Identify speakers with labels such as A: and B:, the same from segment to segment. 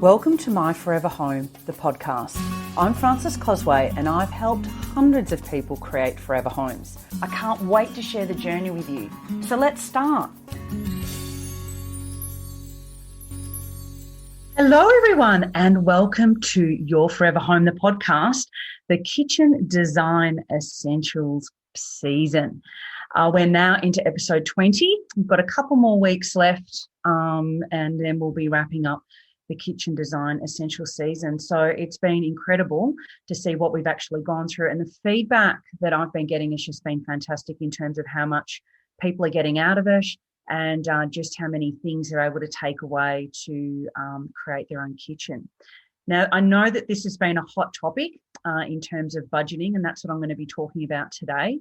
A: Welcome to My Forever Home, the podcast. I'm Frances Cosway and I've helped hundreds of people create forever homes. I can't wait to share the journey with you. So let's start. Hello everyone and welcome to Your Forever Home, the podcast, the Kitchen Design Essentials season. We're now into episode 20. We've got a couple more weeks left and then we'll be wrapping up the Kitchen Design Essential season. So it's been incredible to see what we've actually gone through, and the feedback that I've been getting has just been fantastic in terms of how much people are getting out of it and just how many things they're able to take away to create their own kitchen. Now, I know that this has been a hot topic in terms of budgeting, and that's what I'm going to be talking about today.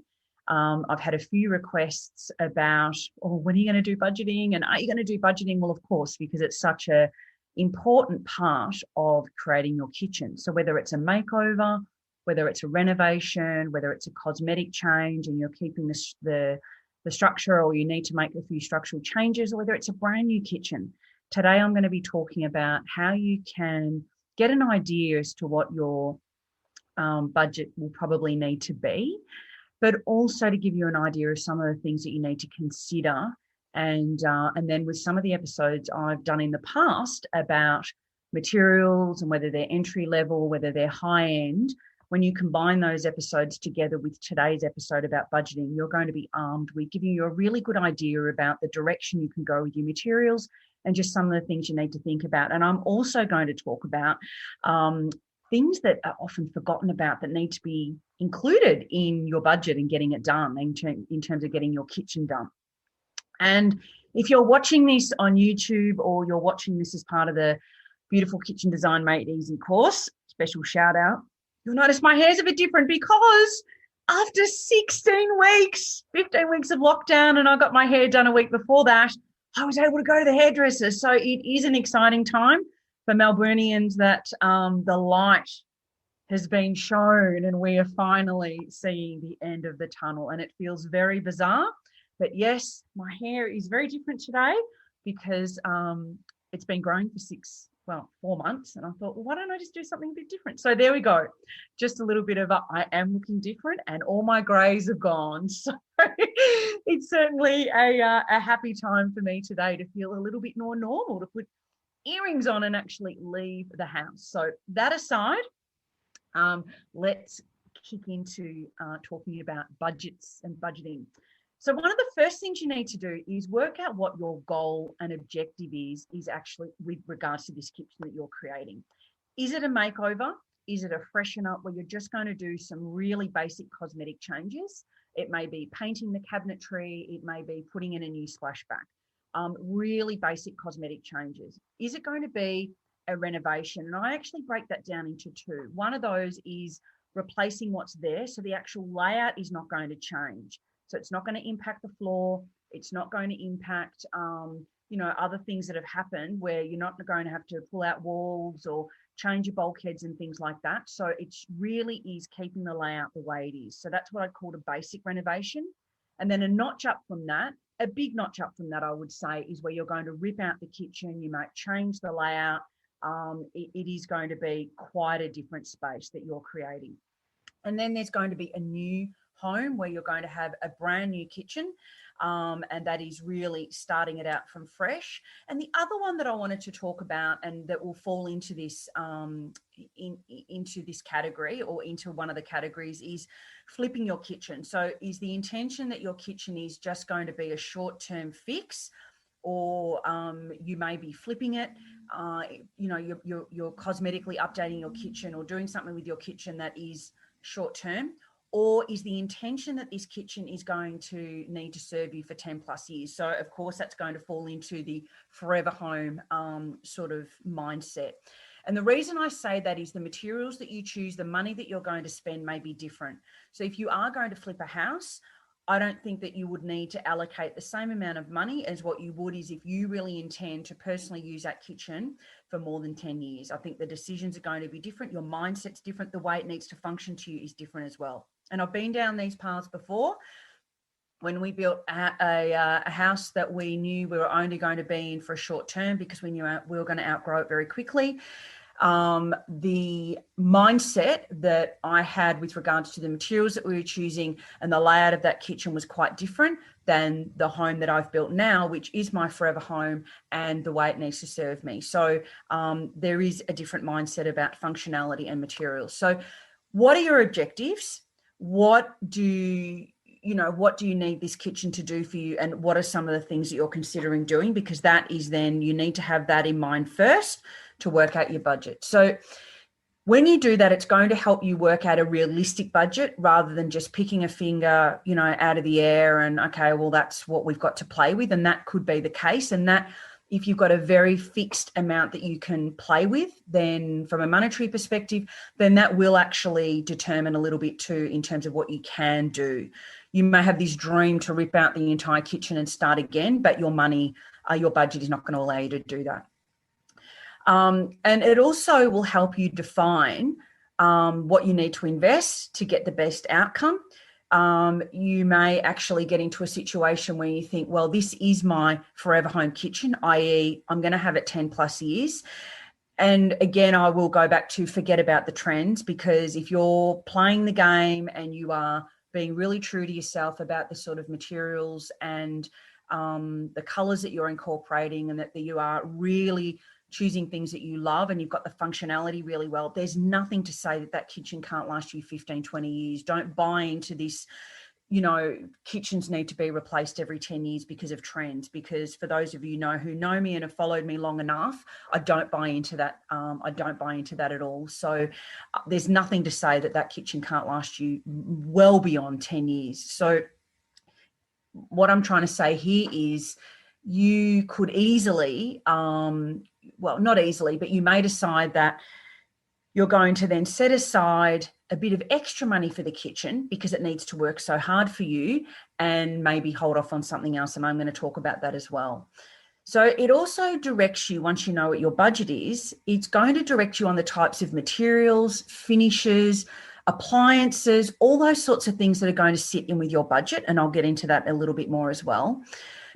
A: I've had a few requests about, when are you going to do budgeting? And are you going to do budgeting? Well, of course, because it's such a important part of creating your kitchen. So whether it's a makeover, whether it's a renovation, whether it's a cosmetic change and you're keeping the structure, or you need to make a few structural changes, or whether it's a brand new kitchen. Today, I'm going to be talking about how you can get an idea as to what your budget will probably need to be, but also to give you an idea of some of the things that you need to consider. And then with some of the episodes I've done in the past about materials and whether they're entry level, whether they're high end, when you combine those episodes together with today's episode about budgeting, you're going to be armed with giving you a really good idea about the direction you can go with your materials and just some of the things you need to think about. And I'm also going to talk about things that are often forgotten about that need to be included in your budget and getting it done in terms of getting your kitchen done. And if you're watching this on YouTube or you're watching this as part of the Beautiful Kitchen Design Made Easy course, special shout out, you'll notice my hair's a bit different because after 15 weeks of lockdown, and I got my hair done a week before that, I was able to go to the hairdresser. So it is an exciting time for Melburnians that the light has been shown and we are finally seeing the end of the tunnel, and it feels very bizarre. But yes, my hair is very different today because it's been growing for 4 months. And I thought, well, why don't I just do something a bit different? So there we go. Just a little bit of I am looking different and all my greys have gone. So it's certainly a happy time for me today to feel a little bit more normal, to put earrings on and actually leave the house. So that aside, let's kick into talking about budgets and budgeting. So one of the first things you need to do is work out what your goal and objective is actually with regards to this kitchen that you're creating. Is it a makeover? Is it a freshen up where you're just going to do some really basic cosmetic changes? It may be painting the cabinetry. It may be putting in a new splashback. Really basic cosmetic changes. Is it going to be a renovation? And I actually break that down into two. One of those is replacing what's there. So the actual layout is not going to change. So it's not going to impact the floor. It's not going to impact, other things that have happened where you're not going to have to pull out walls or change your bulkheads and things like that. So it really is keeping the layout the way it is. So that's what I call a basic renovation. And then a notch up from that, a big notch up from that, I would say, is where you're going to rip out the kitchen. You might change the layout. It is going to be quite a different space that you're creating. And then there's going to be a new home where you're going to have a brand new kitchen, and that is really starting it out from fresh. And the other one that I wanted to talk about, and that will fall into this into this category, or into one of the categories, is flipping your kitchen. So is the intention that your kitchen is just going to be a short-term fix, or you may be flipping it, you're cosmetically updating your kitchen or doing something with your kitchen that is short-term? Or is the intention that this kitchen is going to need to serve you for 10 plus years? So of course, that's going to fall into the forever home sort of mindset. And the reason I say that is the materials that you choose, the money that you're going to spend may be different. So if you are going to flip a house, I don't think that you would need to allocate the same amount of money as what you would is if you really intend to personally use that kitchen for more than 10 years. I think the decisions are going to be different. Your mindset's different. The way it needs to function to you is different as well. And I've been down these paths before. when we built a house that we knew we were only going to be in for a short term because we knew we were going to outgrow it very quickly. The mindset that I had with regards to the materials that we were choosing and the layout of that kitchen was quite different than the home that I've built now, which is my forever home and the way it needs to serve me. So there is a different mindset about functionality and materials. So what are your objectives? What do you need this kitchen to do for you? And what are some of the things that you're considering doing? Because that is then, you need to have that in mind first to work out your budget. So when you do that, it's going to help you work out a realistic budget rather than just picking a finger, out of the air and, okay, well, that's what we've got to play with. And that could be the case. And that, if you've got a very fixed amount that you can play with, then from a monetary perspective, then that will actually determine a little bit too in terms of what you can do. You may have this dream to rip out the entire kitchen and start again, but your budget is not going to allow you to do that. And it also will help you define what you need to invest to get the best outcome. You may actually get into a situation where you think, well, this is my forever home kitchen, i.e. I'm going to have it 10 plus years. And again, I will go back to forget about the trends, because if you're playing the game and you are being really true to yourself about the sort of materials and the colors that you're incorporating, and that you are really choosing things that you love and you've got the functionality really well, there's nothing to say that kitchen can't last you 15, 20 years. Don't buy into this, kitchens need to be replaced every 10 years because of trends. Because for those of you who know me and have followed me long enough, I don't buy into that. I don't buy into that at all. So there's nothing to say that kitchen can't last you well beyond 10 years. So what I'm trying to say here is you could easily, not easily, but you may decide that you're going to then set aside a bit of extra money for the kitchen because it needs to work so hard for you, and maybe hold off on something else. And I'm going to talk about that as well. So it also directs you, once you know what your budget is, it's going to direct you on the types of materials, finishes, appliances, all those sorts of things that are going to sit in with your budget. And I'll get into that a little bit more as well.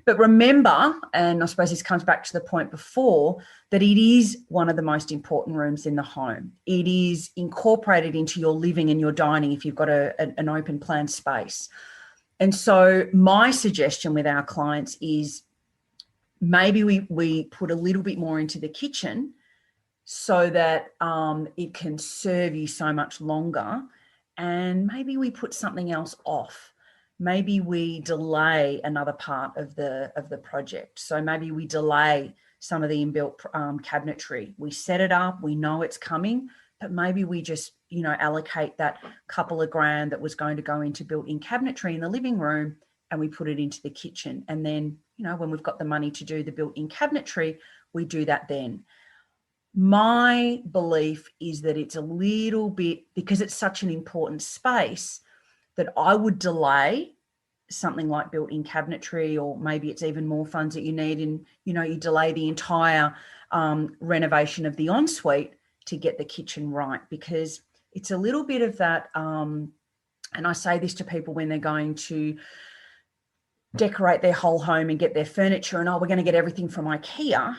A: But remember, and I suppose this comes back to the point before, that it is one of the most important rooms in the home. It is incorporated into your living and your dining if you've got an open plan space. And so my suggestion with our clients is maybe we put a little bit more into the kitchen so that it can serve you so much longer. And maybe we put something else off. Maybe we delay another part of the project. So maybe we delay some of the inbuilt cabinetry. We set it up, we know it's coming, but maybe we just, allocate that couple of grand that was going to go into built-in cabinetry in the living room, and we put it into the kitchen. And then, when we've got the money to do the built-in cabinetry, we do that then. My belief is that it's a little bit, because it's such an important space, that I would delay something like built-in cabinetry, or maybe it's even more funds that you need, and you delay the entire renovation of the ensuite to get the kitchen right, because it's a little bit of that. And I say this to people when they're going to decorate their whole home and get their furniture, and we're going to get everything from IKEA.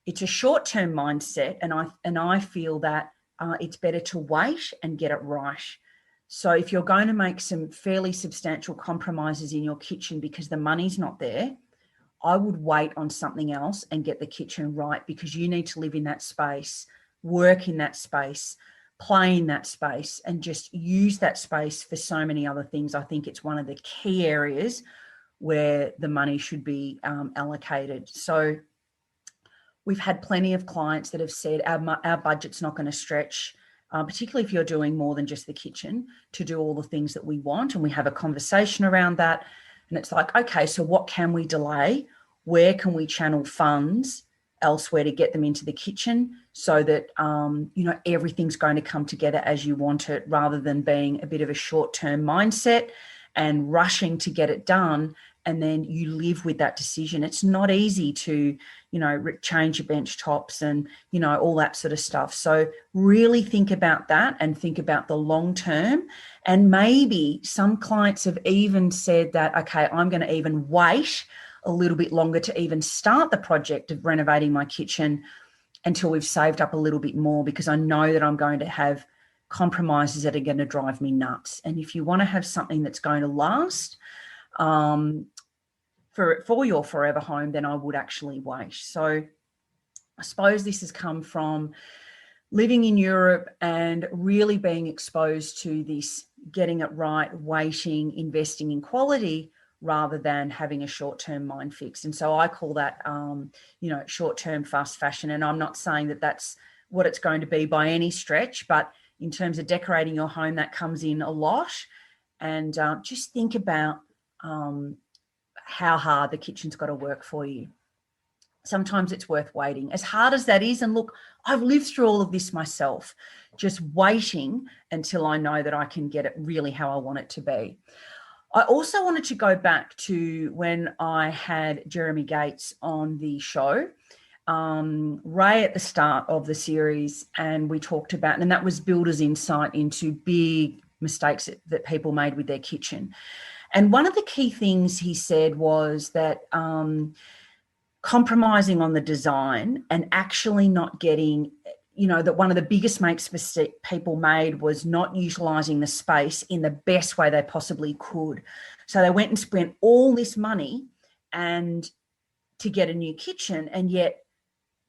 A: It's a short-term mindset, and I feel that it's better to wait and get it right. So if you're going to make some fairly substantial compromises in your kitchen because the money's not there, I would wait on something else and get the kitchen right, because you need to live in that space, work in that space, play in that space, and just use that space for so many other things. I think it's one of the key areas where the money should be allocated. So we've had plenty of clients that have said our budget's not going to stretch, particularly if you're doing more than just the kitchen, to do all the things that we want. And we have a conversation around that. And it's like, okay, so what can we delay? Where can we channel funds elsewhere to get them into the kitchen so that, everything's going to come together as you want it, rather than being a bit of a short-term mindset and rushing to get it done. And then you live with that decision. It's not easy to, change your bench tops and, all that sort of stuff. So really think about that and think about the long term. And maybe some clients have even said that, okay, I'm going to even wait a little bit longer to even start the project of renovating my kitchen until we've saved up a little bit more, because I know that I'm going to have compromises that are going to drive me nuts. And if you want to have something that's going to last for your forever home, then I would actually wait. So I suppose this has come from living in Europe and really being exposed to this, getting it right, waiting, investing in quality, rather than having a short-term mind fix. And so I call that, short-term fast fashion. And I'm not saying that that's what it's going to be by any stretch, but in terms of decorating your home, that comes in a lot. And just think about how hard the kitchen's got to work for you. Sometimes it's worth waiting, as hard as that is. And look, I've lived through all of this myself, just waiting until I know that I can get it really how I want it to be. I also wanted to go back to when I had Jeremy Gates on the show, right at the start of the series, and we talked about, and that was builders' insight into big mistakes that people made with their kitchen. And one of the key things he said was that compromising on the design and actually not getting, that one of the biggest mistakes people made was not utilising the space in the best way they possibly could. So they went and spent all this money and to get a new kitchen, and yet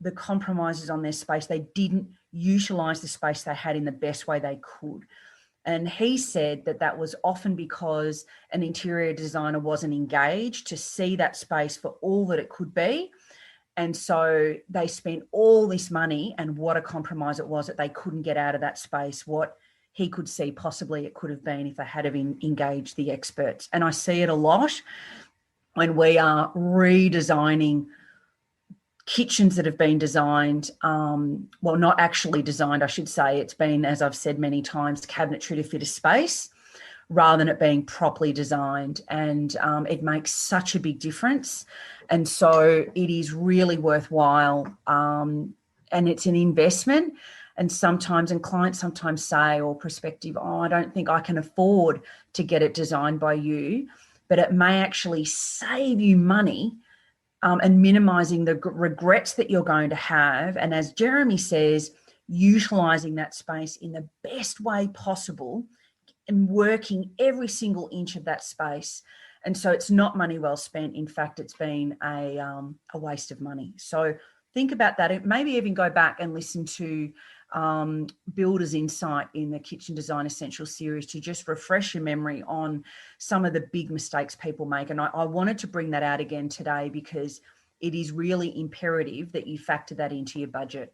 A: the compromises on their space, they didn't utilise the space they had in the best way they could. And he said that that was often because an interior designer wasn't engaged to see that space for all that it could be. And so they spent all this money, and what a compromise it was that they couldn't get out of that space what he could see possibly it could have been if they had have engaged the experts. And I see it a lot when we are redesigning kitchens that have been designed, not actually designed, I should say. It's been, as I've said many times, cabinetry to fit a space rather than it being properly designed. And it makes such a big difference. And so it is really worthwhile, and it's an investment. And clients sometimes say, or prospective, I don't think I can afford to get it designed by you, but it may actually save you money and minimising the regrets that you're going to have. And as Jeremy says, utilising that space in the best way possible and working every single inch of that space. And so it's not money well spent. In fact, it's been a waste of money. So think about that. Maybe even go back and listen to Builder's Insight in the Kitchen Design Essentials series to just refresh your memory on some of the big mistakes people make. And I wanted to bring that out again today because it is really imperative that you factor that into your budget.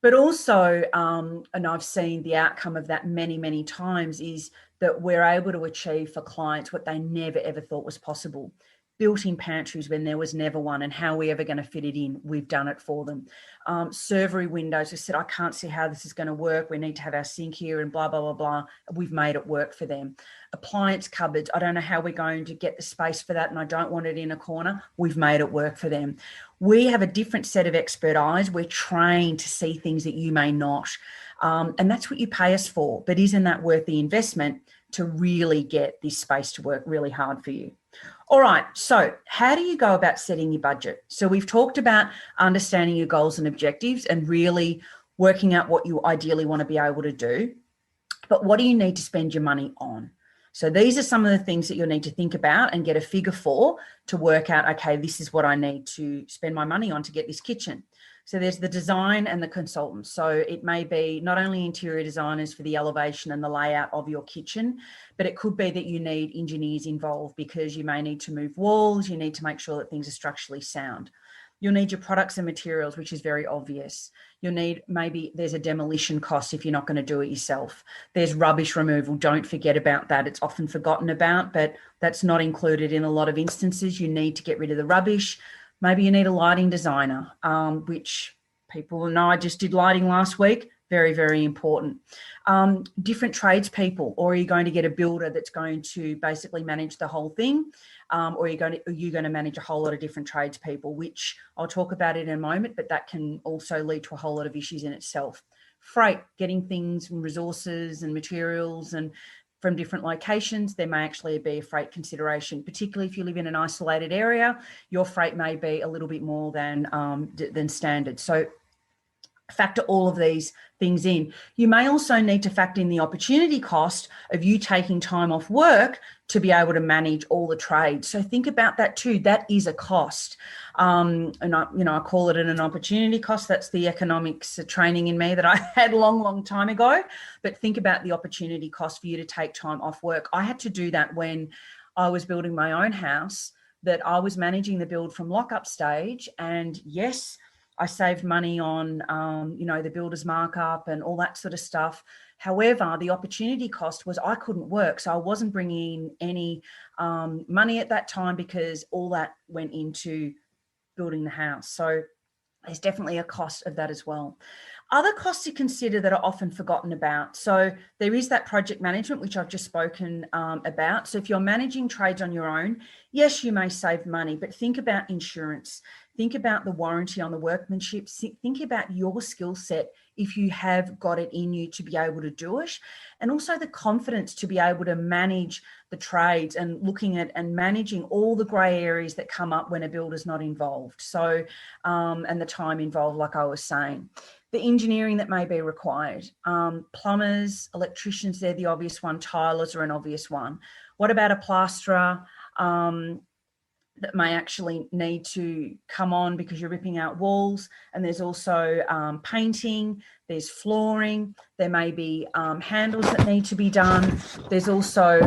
A: But also, and I've seen the outcome of that many, many times, is that we're able to achieve for clients what they never, ever thought was possible. Built-in pantries when there was never one, and how are we ever going to fit it in? We've done it for them. Servery windows, I said, I can't see how this is going to work. We need to have our sink here and blah, blah, blah, blah. We've made it work for them. Appliance cupboards, I don't know how we're going to get the space for that, and I don't want it in a corner. We've made it work for them. We have a different set of expert eyes. We're trained to see things that you may not. And that's what you pay us for. But isn't that worth the investment to really get this space to work really hard for you? All right, so how do you go about setting your budget? So we've talked about understanding your goals and objectives and really working out what you ideally want to be able to do. But what do you need to spend your money on? So these are some of the things that you'll need to think about and get a figure for to work out, okay, this is what I need to spend my money on to get this kitchen. So there's the design and the consultants. So it may be not only interior designers for the elevation and the layout of your kitchen, but it could be that you need engineers involved because you may need to move walls. You need to make sure that things are structurally sound. You'll need your products and materials, which is very obvious. You'll need, maybe there's a demolition cost if you're not going to do it yourself. There's rubbish removal. Don't forget about that. It's often forgotten about, but that's not included in a lot of instances. You need to get rid of the rubbish. Maybe you need a lighting designer, which people know I just did lighting last week. Very, very important. Different tradespeople, or are you going to get a builder that's going to basically manage the whole thing? or you're going to manage a whole lot of different tradespeople, which I'll talk about in a moment, but that can also lead to a whole lot of issues in itself. Freight, getting things and resources and materials and from different locations, there may actually be a freight consideration, particularly if you live in an isolated area. Your freight may be a little bit more than standard. So factor all of these things in. You may also need to factor in the opportunity cost of you taking time off work to be able to manage all the trades. So think about that too. That is a cost. And I call it an opportunity cost. That's the economics training in me that I had a long time ago. But think about the opportunity cost for you to take time off work. I had to do that when I was building my own house, that I was managing the build from lock-up stage. And yes, I saved money on, the builder's markup and all that sort of stuff. However, the opportunity cost was I couldn't work. So I wasn't bringing in any money at that time because all that went into building the house. So there's definitely a cost of that as well. Other costs to consider that are often forgotten about. So there is that project management, which I've just spoken about. So if you're managing trades on your own, yes, you may save money, but think about insurance. Think about the warranty on the workmanship. Think about your skill set if you have got it in you to be able to do it. And also the confidence to be able to manage the trades and looking at and managing all the grey areas that come up when a builder's not involved. So, and the time involved, like I was saying. The engineering that may be required. Plumbers, electricians, they're the obvious one. Tilers are an obvious one. What about a plasterer that may actually need to come on because you're ripping out walls? And there's also painting, there's flooring, there may be handles that need to be done. There's also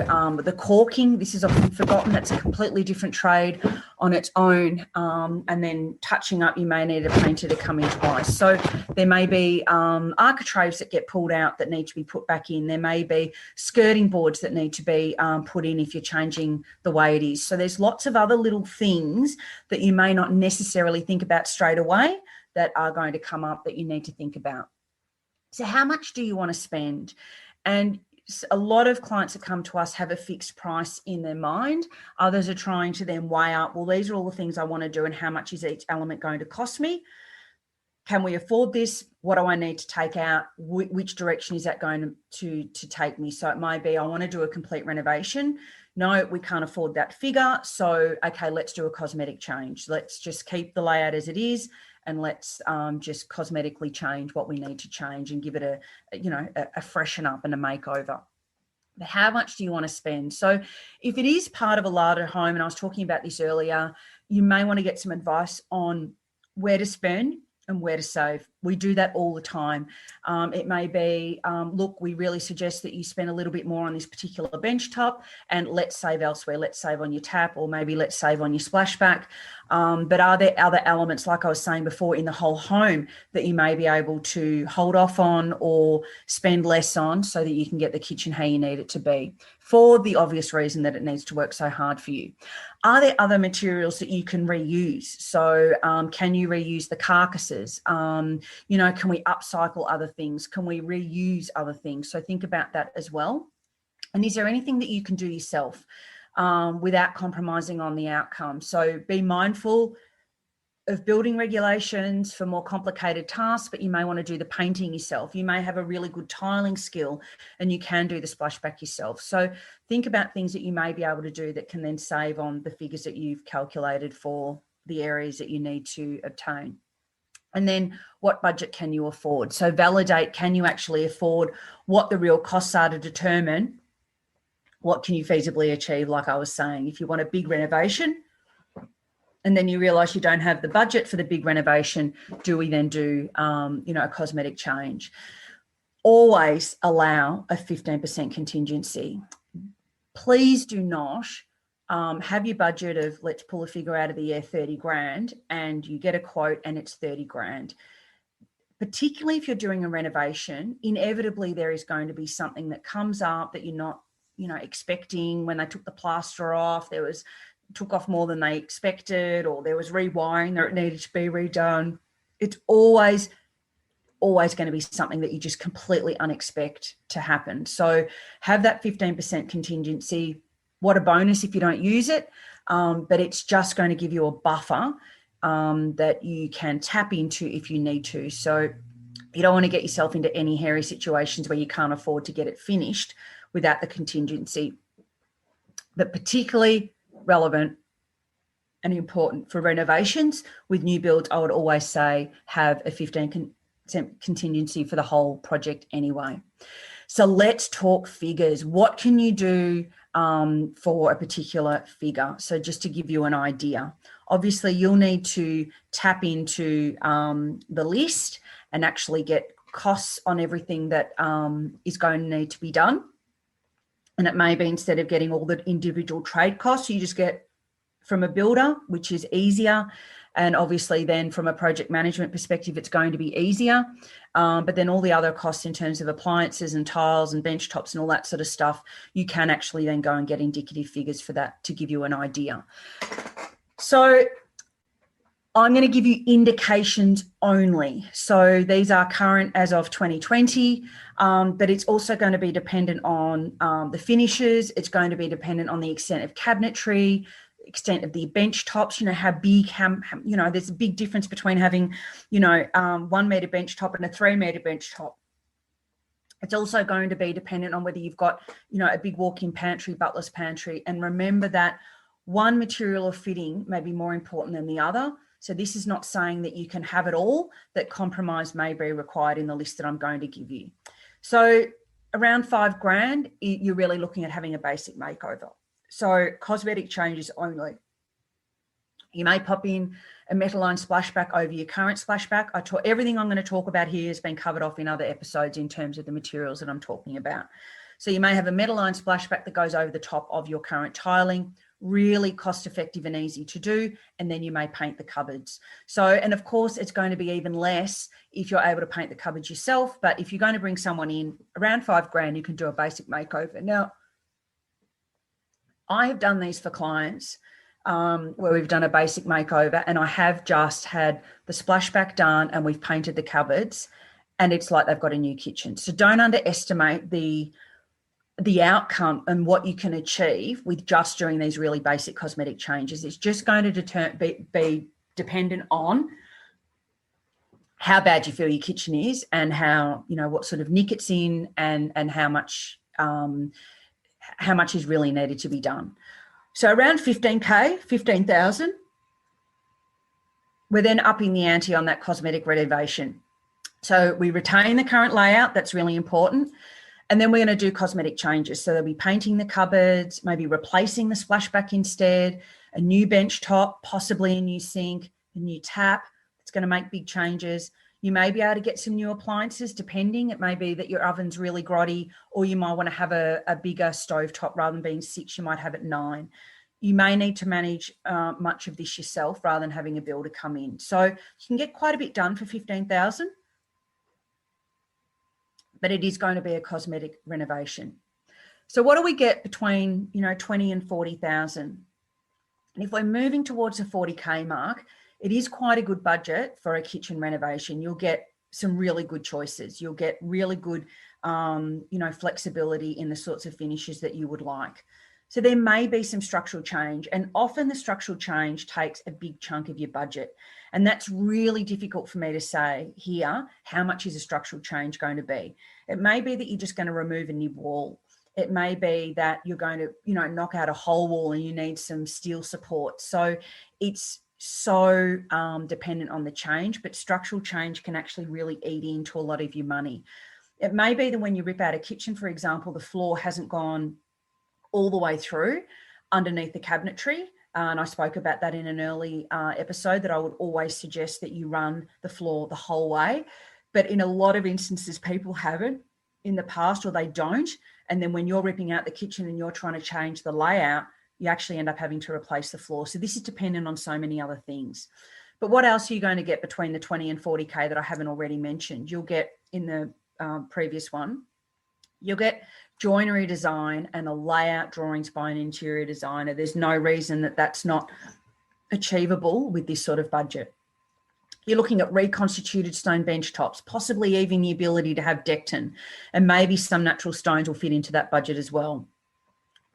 A: the caulking. This is often forgotten. That's a completely different trade on its own. And then touching up, you may need a painter to come in twice. So there may be architraves that get pulled out that need to be put back in. There may be skirting boards that need to be put in if you're changing the way it is. So there's lots of other little things that you may not necessarily think about straight away that are going to come up that you need to think about. So how much do you want to spend? And a lot of clients that come to us have a fixed price in their mind. Others are trying to then weigh up, well, these are all the things I want to do and how much is each element going to cost me? Can we afford this? What do I need to take out? Which direction is that going to take me? So it might be, I want to do a complete renovation. No, we can't afford that figure. So, okay, let's do a cosmetic change. Let's just keep the layout as it is. And let's just cosmetically change what we need to change and give it a freshen up and a makeover. But how much do you want to spend? So if it is part of a larger home, and I was talking about this earlier, you may want to get some advice on where to spend and where to save. We do that all the time. It may be, look, we really suggest that you spend a little bit more on this particular bench top and let's save elsewhere. Let's save on your tap, or maybe let's save on your splashback. But are there other elements, like I was saying before, in the whole home that you may be able to hold off on or spend less on so that you can get the kitchen how you need it to be, for the obvious reason that it needs to work so hard for you? Are there other materials that you can reuse? So can you reuse the carcasses? Can we upcycle other things? Can we reuse other things? So think about that as well. And is there anything that you can do yourself without compromising on the outcome? So be mindful of building regulations for more complicated tasks, but you may want to do the painting yourself. You may have a really good tiling skill and you can do the splashback yourself. So think about things that you may be able to do that can then save on the figures that you've calculated for the areas that you need to obtain. And then what budget can you afford? So validate, can you actually afford what the real costs are to determine what can you feasibly achieve? Like I was saying, if you want a big renovation and then you realise you don't have the budget for the big renovation, do we then do, a cosmetic change? Always allow a 15% contingency. Please do not have your budget of, let's pull a figure out of the air, 30 grand, and you get a quote and it's 30 grand. Particularly if you're doing a renovation, inevitably there is going to be something that comes up that you're not, expecting. When they took the plaster off, took off more than they expected, or there was rewiring that needed to be redone. It's always going to be something that you just completely unexpect to happen. So have that 15% contingency. What a bonus if you don't use it. but it's just going to give you a buffer that you can tap into if you need to. So you don't want to get yourself into any hairy situations where you can't afford to get it finished without the contingency. But particularly relevant and important for renovations. With new builds, I would always say have a 15% contingency for the whole project anyway. So let's talk figures. What can you do for a particular figure? So just to give you an idea, obviously you'll need to tap into the list and actually get costs on everything that is going to need to be done. And it may be, instead of getting all the individual trade costs, you just get from a builder, which is easier. And obviously then from a project management perspective, it's going to be easier. But then all the other costs in terms of appliances and tiles and bench tops and all that sort of stuff, you can actually then go and get indicative figures for that to give you an idea. So I'm going to give you indications only. So these are current as of 2020, but it's also going to be dependent on the finishes. It's going to be dependent on the extent of cabinetry, extent of the bench tops, how big, there's a big difference between having, 1 metre bench top and a 3 metre bench top. It's also going to be dependent on whether you've got, a big walk-in pantry, butler's pantry. And remember that one material or fitting may be more important than the other. So this is not saying that you can have it all, that compromise may be required in the list that I'm going to give you. So around $5,000, you're really looking at having a basic makeover. So cosmetic changes only. You may pop in a metal line splashback over your current splashback. Everything I'm going to talk about here has been covered off in other episodes in terms of the materials that I'm talking about. So you may have a metal line splashback that goes over the top of your current tiling, really cost effective and easy to do. And then you may paint the cupboards. So, and of course it's going to be even less if you're able to paint the cupboards yourself. But if you're going to bring someone in around $5,000, you can do a basic makeover. Now, I have done these for clients where we've done a basic makeover, and I have just had the splashback done and we've painted the cupboards, and it's like they've got a new kitchen. So don't underestimate the outcome and what you can achieve with just doing these really basic cosmetic changes. It's just going to be dependent on how bad you feel your kitchen is and how, what sort of nick it's in and how much is really needed to be done. So around 15,000, we're then upping the ante on that cosmetic renovation. So we retain the current layout, that's really important. And then we're going to do cosmetic changes. So they'll be painting the cupboards, maybe replacing the splashback instead, a new bench top, possibly a new sink, a new tap. It's going to make big changes. You may be able to get some new appliances, depending. It may be that your oven's really grotty, or you might want to have a bigger stove top. Rather than being 6, you might have it 9. You may need to manage much of this yourself rather than having a builder come in. So you can get quite a bit done for 15,000, but it is going to be a cosmetic renovation. So what do we get between 20 and 40,000? And if we're moving towards the 40K mark, it is quite a good budget for a kitchen renovation. You'll get some really good choices. You'll get really good, flexibility in the sorts of finishes that you would like. So there may be some structural change, and often the structural change takes a big chunk of your budget. And that's really difficult for me to say here, how much is a structural change going to be? It may be that you're just going to remove a nib wall. It may be that you're going to, knock out a whole wall and you need some steel support. So it's so dependent on the change, but structural change can actually really eat into a lot of your money. It may be that when you rip out a kitchen, for example, the floor hasn't gone all the way through underneath the cabinetry. And I spoke about that in an early episode, that I would always suggest that you run the floor the whole way. But in a lot of instances, people haven't in the past, or they don't. And then when you're ripping out the kitchen and you're trying to change the layout, you actually end up having to replace the floor. So this is dependent on so many other things. But what else are you going to get between the 20 and 40K that I haven't already mentioned? You'll get in the previous one, you'll get joinery design and a layout drawings by an interior designer. There's no reason that that's not achievable with this sort of budget. You're looking at reconstituted stone bench tops, possibly even the ability to have Decton, and maybe some natural stones will fit into that budget as well.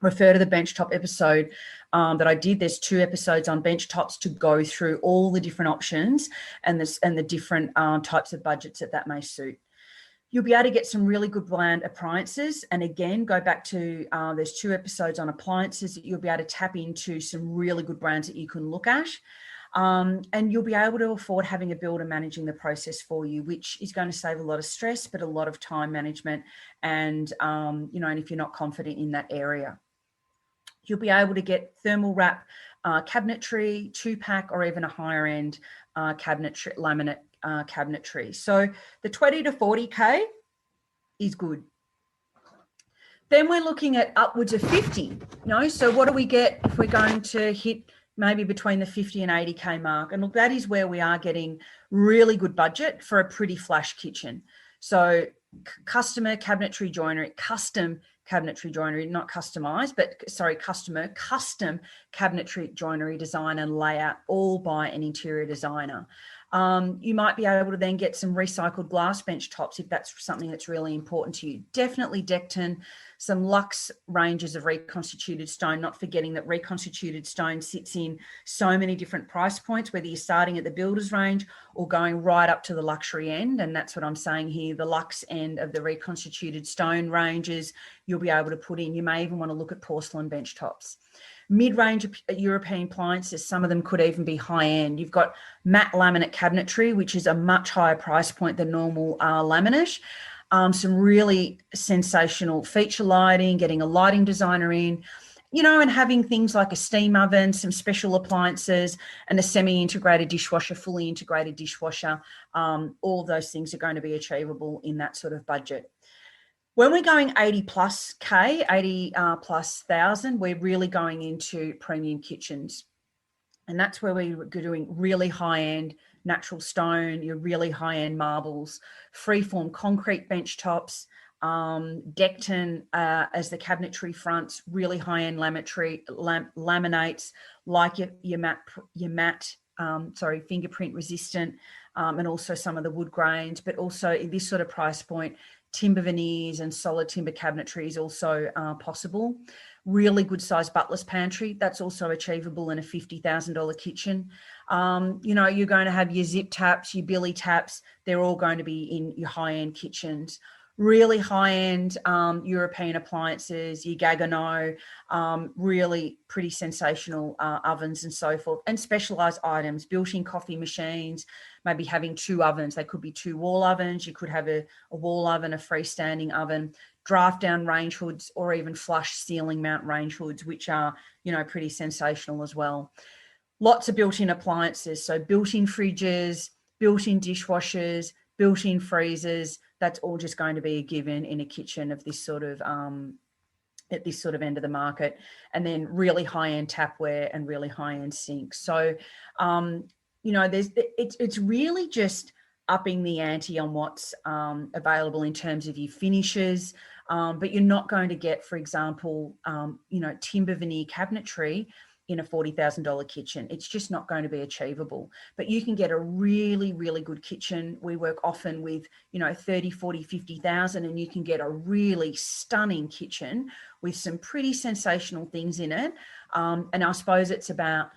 A: refer to the benchtop episode that I did. There's 2 episodes on benchtops to go through all the different options and the different types of budgets that may suit. You'll be able to get some really good brand appliances. And again, go back to, there's 2 episodes on appliances that you'll be able to tap into some really good brands that you can look at. And you'll be able to afford having a builder managing the process for you, which is going to save a lot of stress, but a lot of time management. And, and if you're not confident in that area, you'll be able to get thermal wrap cabinetry, 2-pack, or even a higher end cabinetry, laminate cabinetry. So the 20 to 40K is good. Then we're looking at upwards of 50. So what do we get if we're going to hit maybe between the 50 and 80K mark? And look, that is where we are getting really good budget for a pretty flash kitchen. So customer cabinetry joinery, custom cabinetry joinery, not customized, but sorry, custom cabinetry joinery design and layout, all by an interior designer. You might be able to then get some recycled glass bench tops if that's something that's really important to you. Definitely Decton, some luxe ranges of reconstituted stone, not forgetting that reconstituted stone sits in so many different price points, whether you're starting at the builder's range or going right up to the luxury end. And that's what I'm saying here, the luxe end of the reconstituted stone ranges you'll be able to put in. You may even want to look at porcelain bench tops. Mid-range European appliances, some of them could even be high-end. You've got matte laminate cabinetry, which is a much higher price point than normal laminate. Some really sensational feature lighting, getting a lighting designer in, and having things like a steam oven, some special appliances, and a semi-integrated dishwasher, fully integrated dishwasher. All of those things are going to be achievable in that sort of budget. When we're going 80 plus K, 80 plus thousand, we're really going into premium kitchens. And that's where we're doing really high-end natural stone, your really high-end marbles, freeform concrete bench tops, Decton as the cabinetry fronts, really high-end laminates like your matte, fingerprint resistant, and also some of the wood grains, but also in this sort of price point, timber veneers and solid timber cabinetry is also possible. Really good sized butler's pantry, that's also achievable in a $50,000 kitchen. You're going to have your zip taps, your billy taps, they're all going to be in your high-end kitchens. Really high-end European appliances, your Gaggenau, really pretty sensational ovens and so forth, and specialised items, built-in coffee machines, maybe having 2 ovens. They could be 2 wall ovens. You could have a wall oven, a freestanding oven, draft-down range hoods, or even flush ceiling mount range hoods, which are, pretty sensational as well. Lots of built-in appliances, so built-in fridges, built-in dishwashers, built-in freezers. That's all just going to be a given in a kitchen of this sort of at this sort of end of the market. And then really high-end tapware and really high-end sinks. So, it's really just upping the ante on what's available in terms of your finishes. But you're not going to get, for example, timber veneer cabinetry in a $40,000 kitchen. It's just not going to be achievable. But you can get a really, really good kitchen. We work often with, 30, 40, 50,000, and you can get a really stunning kitchen with some pretty sensational things in it. And I suppose it's about,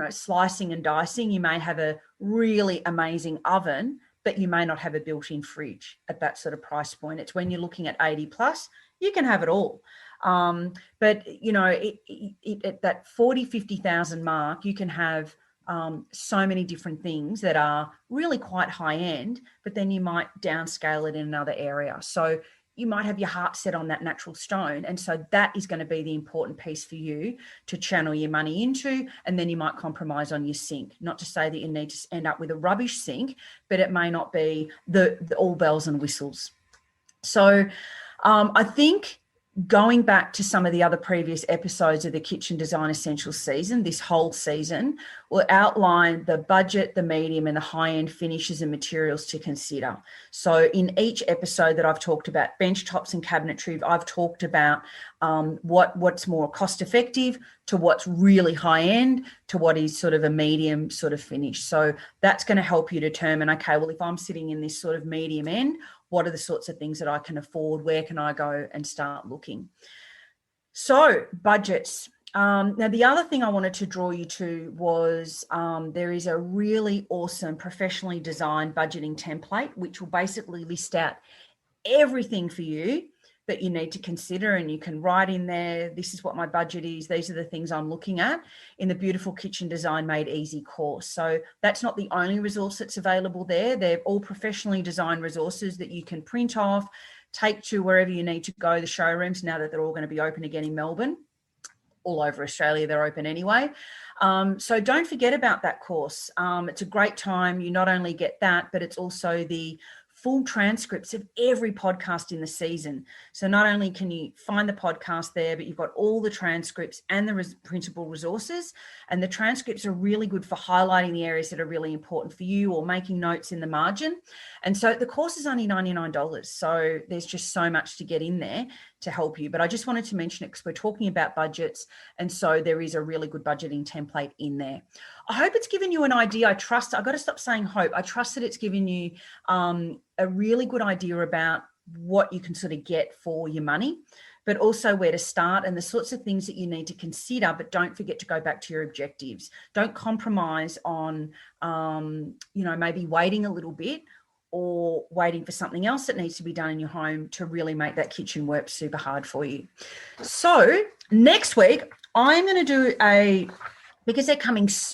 A: slicing and dicing. You may have a really amazing oven, but you may not have a built-in fridge at that sort of price point. It's when you're looking at 80 plus, you can have it all. But at that 40, 50,000 mark, you can have so many different things that are really quite high end, but then you might downscale it in another area. So you might have your heart set on that natural stone. And so that is going to be the important piece for you to channel your money into. And then you might compromise on your sink. Not to say that you need to end up with a rubbish sink, but it may not be the all bells and whistles. So I think going back to some of the other previous episodes of the Kitchen Design Essentials season, this whole season will outline the budget, the medium, and the high-end finishes and materials to consider. So in each episode that I've talked about bench tops and cabinetry, I've talked about what's more cost-effective to what's really high-end to what is sort of a medium sort of finish. So that's going to help you determine, okay, well, if I'm sitting in this sort of medium end, what are the sorts of things that I can afford? Where can I go and start looking? So budgets. Now, the other thing I wanted to draw you to was there is a really awesome professionally designed budgeting template, which will basically list out everything for you that you need to consider, and you can write in there, this is what my budget is, these are the things I'm looking at, in the beautiful Kitchen Design Made Easy course. So that's not the only resource that's available there. They're all professionally designed resources that you can print off, take to wherever you need to go, the showrooms, now that they're all going to be open again in Melbourne. All over Australia, they're open anyway. So don't forget about that course. It's a great time. You not only get that, but it's also the full transcripts of every podcast in the season. So not only can you find the podcast there, but you've got all the transcripts and the printable resources. And the transcripts are really good for highlighting the areas that are really important for you or making notes in the margin. And so the course is only $99. So there's just so much to get in there to help you. But I just wanted to mention it because we're talking about budgets. And so there is a really good budgeting template in there. I hope it's given you an idea. I've got to stop saying hope. I trust that it's given you a really good idea about what you can sort of get for your money, but also where to start and the sorts of things that you need to consider. But don't forget to go back to your objectives. Don't compromise on, maybe waiting a little bit or waiting for something else that needs to be done in your home to really make that kitchen work super hard for you. So next week, I'm going to do because they're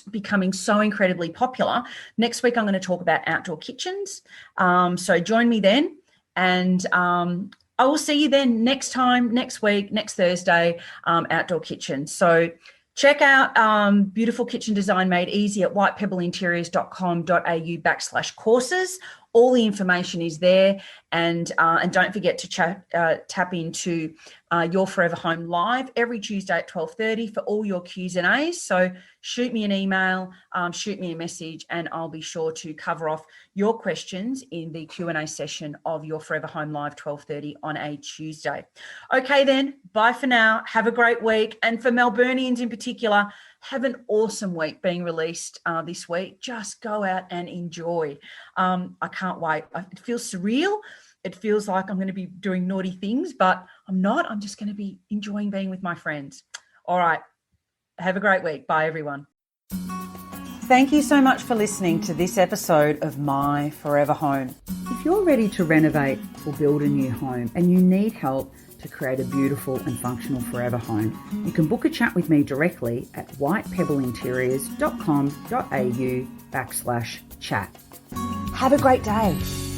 A: becoming so incredibly popular, next week I'm going to talk about outdoor kitchens. So join me then, and I will see you then next week, next Thursday, outdoor kitchen. So check out Beautiful Kitchen Design Made Easy at whitepebblinteriors.com.au/courses. All the information is there, and don't forget to tap into Your Forever Home Live every Tuesday at 12:30 for all your Q's and A's. So shoot me an email, shoot me a message, and I'll be sure to cover off your questions in the Q&A session of Your Forever Home Live 12:30 on a Tuesday. Okay then, bye for now. Have a great week. And for Melburnians in particular, have an awesome week being released this week. Just go out and enjoy. I can't wait. It feels surreal. It feels like I'm going to be doing naughty things, but I'm not. I'm just going to be enjoying being with my friends. All right. Have a great week. Bye, everyone. Thank you so much for listening to this episode of My Forever Home. If you're ready to renovate or build a new home and you need help to create a beautiful and functional forever home, you can book a chat with me directly at whitepebblinteriors.com.au/chat. Have a great day.